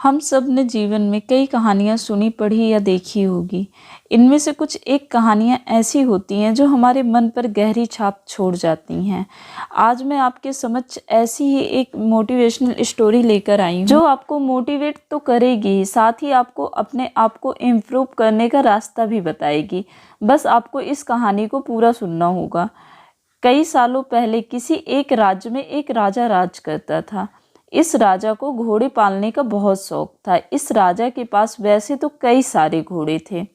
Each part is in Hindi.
हम सब ने जीवन में कई कहानियाँ सुनी, पढ़ी या देखी होगी। इनमें से कुछ एक कहानियाँ ऐसी होती हैं जो हमारे मन पर गहरी छाप छोड़ जाती हैं। आज मैं आपके समक्ष ऐसी ही एक मोटिवेशनल स्टोरी लेकर आई हूँ जो आपको मोटिवेट तो करेगी ही, साथ ही आपको अपने आप को इम्प्रूव करने का रास्ता भी बताएगी। बस आपको इस कहानी को पूरा सुनना होगा। कई सालों पहले किसी एक राज्य में एक राजा राज करता था। इस राजा को घोड़े पालने का बहुत शौक था। इस राजा के पास वैसे तो कई सारे घोड़े थे,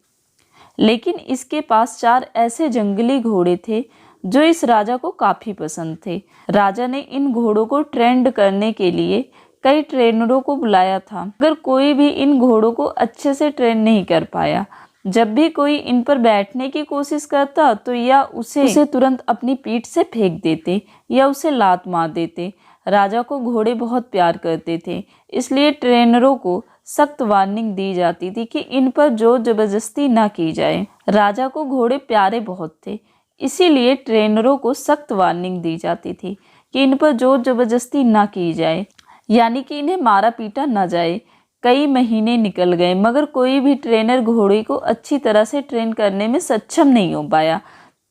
लेकिन इसके पास 4 ऐसे जंगली घोड़े थे जो इस राजा को काफ़ी पसंद थे। राजा ने इन घोड़ों को ट्रेंड करने के लिए कई ट्रेनरों को बुलाया था, मगर कोई भी इन घोड़ों को अच्छे से ट्रेन नहीं कर पाया। जब भी कोई इन पर बैठने की कोशिश करता तो या उसे तुरंत अपनी पीठ से फेंक देते या उसे लात मार देते। राजा को घोड़े बहुत प्यार करते थे, इसलिए ट्रेनरों को सख्त वार्निंग दी जाती थी कि इन पर जोर जबरदस्ती ना की जाए। राजा को घोड़े प्यारे बहुत थे, इसीलिए ट्रेनरों को सख्त वार्निंग दी जाती थी कि इन पर जोर जबरदस्ती ना की जाए, यानी कि इन्हें मारा पीटा ना जाए। कई महीने निकल गए, मगर कोई भी ट्रेनर घोड़े को अच्छी तरह से ट्रेन करने में सक्षम नहीं हो पाया।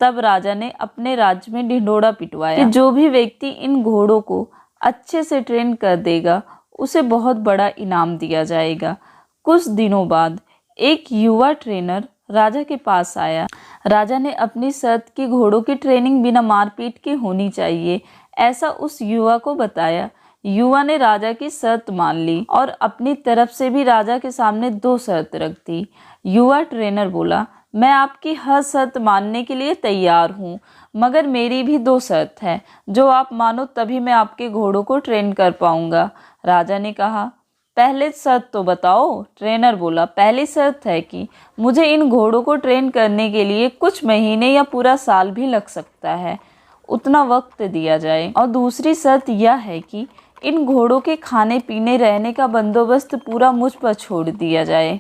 तब राजा ने अपने राज्य में ढिंढोरा पिटवाया कि जो भी व्यक्ति इन घोड़ों को अच्छे से ट्रेन कर देगा उसे बहुत बड़ा इनाम दिया जाएगा। कुछ दिनों बाद एक युवा ट्रेनर राजा के पास आया। राजा ने अपनी शर्त की घोड़ों की ट्रेनिंग बिना मारपीट के होनी चाहिए, ऐसा उस युवा को बताया। युवा ने राजा की शर्त मान ली और अपनी तरफ से भी राजा के सामने 2 शर्त रख दी। युवा ट्रेनर बोला, मैं आपकी हर शर्त मानने के लिए तैयार हूँ, मगर मेरी भी 2 शर्त है, जो आप मानो तभी मैं आपके घोड़ों को ट्रेन कर पाऊंगा। राजा ने कहा, पहले शर्त तो बताओ। ट्रेनर बोला, पहली शर्त है कि मुझे इन घोड़ों को ट्रेन करने के लिए कुछ महीने या पूरा साल भी लग सकता है, उतना वक्त दिया जाए। और दूसरी शर्त यह है कि इन घोड़ों के खाने पीने रहने का बंदोबस्त पूरा मुझ पर छोड़ दिया जाए।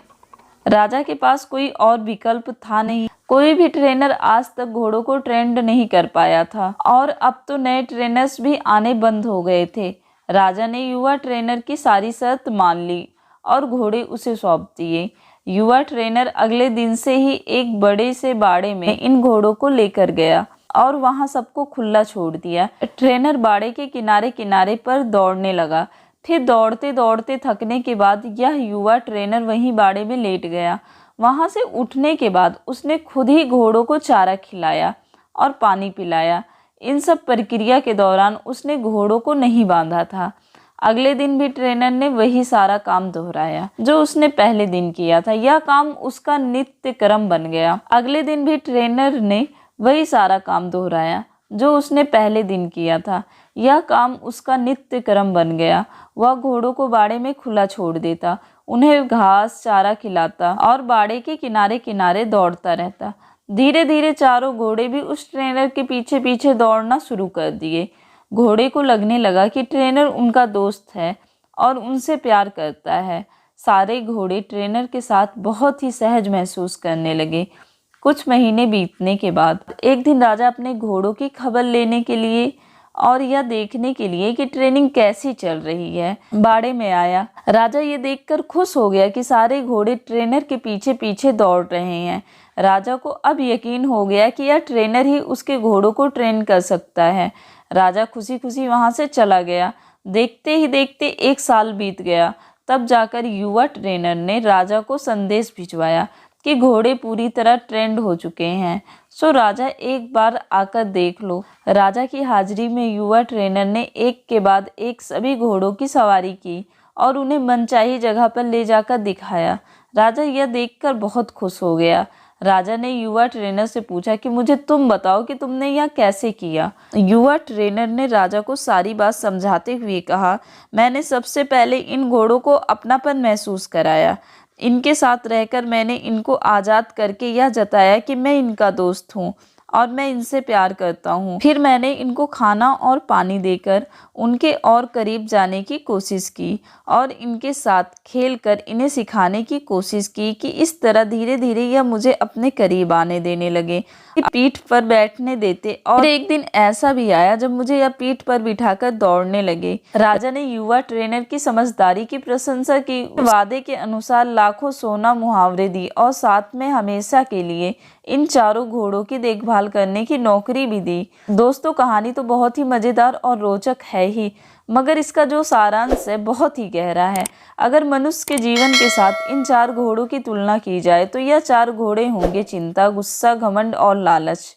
राजा के पास कोई और विकल्प था नहीं। कोई भी ट्रेनर आज तक घोड़ों को ट्रेंड नहीं कर पाया था और अब तो नए ट्रेनर्स भी आने बंद हो गए थे। राजा ने युवा ट्रेनर की सारी शर्त मान ली और घोड़े उसे सौंप दिए। युवा ट्रेनर अगले दिन से ही एक बड़े से बाड़े में इन घोड़ों को लेकर गया और वहां सबको खुला छोड़ दिया। ट्रेनर बाड़े के किनारे किनारे पर दौड़ने लगा। फिर दौड़ते दौड़ते थकने के बाद यह युवा ट्रेनर वहीं बाड़े में लेट गया। वहां से उठने के बाद उसने खुद ही घोड़ों को चारा खिलाया और पानी पिलाया। इन सब प्रक्रिया के दौरान उसने घोड़ों को नहीं बांधा था। अगले दिन भी ट्रेनर ने वही सारा काम दोहराया जो उसने पहले दिन किया था। यह काम उसका नित्य कर्म बन गया। अगले दिन भी ट्रेनर ने वही सारा काम दोहराया जो उसने पहले दिन किया था। यह काम उसका नित्य कर्म बन गया। वह घोड़ों को बाड़े में खुला छोड़ देता, उन्हें घास चारा खिलाता और बाड़े के किनारे किनारे दौड़ता रहता। धीरे धीरे चारों घोड़े भी उस ट्रेनर के पीछे पीछे दौड़ना शुरू कर दिए। घोड़े को लगने लगा कि ट्रेनर उनका दोस्त है और उनसे प्यार करता है। सारे घोड़े ट्रेनर के साथ बहुत ही सहज महसूस करने लगे। कुछ महीने बीतने के बाद एक दिन राजा अपने घोड़ों की खबर लेने के लिए और यह देखने के लिए कि ट्रेनिंग कैसी चल रही है, बाड़े में आया। राजा ये देखकर खुश हो गया कि सारे घोड़े ट्रेनर के पीछे पीछे दौड़ रहे हैं। राजा को अब यकीन हो गया कि यह ट्रेनर ही उसके घोड़ों को ट्रेन कर सकता है। राजा खुशी खुशी वहां से चला गया। देखते ही देखते 1 साल बीत गया। तब जाकर युवा ट्रेनर ने राजा को संदेश भिजवाया कि घोड़े पूरी तरह ट्रेंड हो चुके हैं, सो राजा एक बार आकर देख लो। राजा की हाजिरी में युवा ट्रेनर ने एक के बाद एक सभी घोड़ों की सवारी की और उन्हें मनचाही जगह पर ले जाकर दिखाया। राजा यह देखकर बहुत खुश हो गया। राजा ने युवा ट्रेनर से पूछा कि मुझे तुम बताओ कि तुमने यह कैसे किया। युवा ट्रेनर ने राजा को सारी बात समझाते हुए कहा, मैंने सबसे पहले इन घोड़ों को अपनापन महसूस कराया। इनके साथ रहकर मैंने इनको आज़ाद करके यह जताया कि मैं इनका दोस्त हूँ और मैं इनसे प्यार करता हूँ। फिर मैंने इनको खाना और पानी देकर उनके और करीब जाने की कोशिश की और इनके साथ खेलकर इन्हें सिखाने की कोशिश की कि इस तरह धीरे धीरे यह मुझे अपने करीब आने देने लगे, पीठ पर बैठने देते। और एक दिन ऐसा भी आया जब मुझे यह पीठ पर बिठाकर दौड़ने लगे। राजा ने युवा ट्रेनर की समझदारी की प्रशंसा की, वादे के अनुसार लाखों सोना मुहावरे दी और साथ में हमेशा के लिए इन चारों घोड़ों की देखभाल करने की नौकरी भी दी। दोस्तों, कहानी तो बहुत ही मजेदार और रोचक है ही, मगर इसका जो सारांश है बहुत ही गहरा है। अगर मनुष्य के जीवन के साथ इन 4 घोड़ों की तुलना की जाए तो यह 4 घोड़े होंगे चिंता, गुस्सा, घमंड और लालच।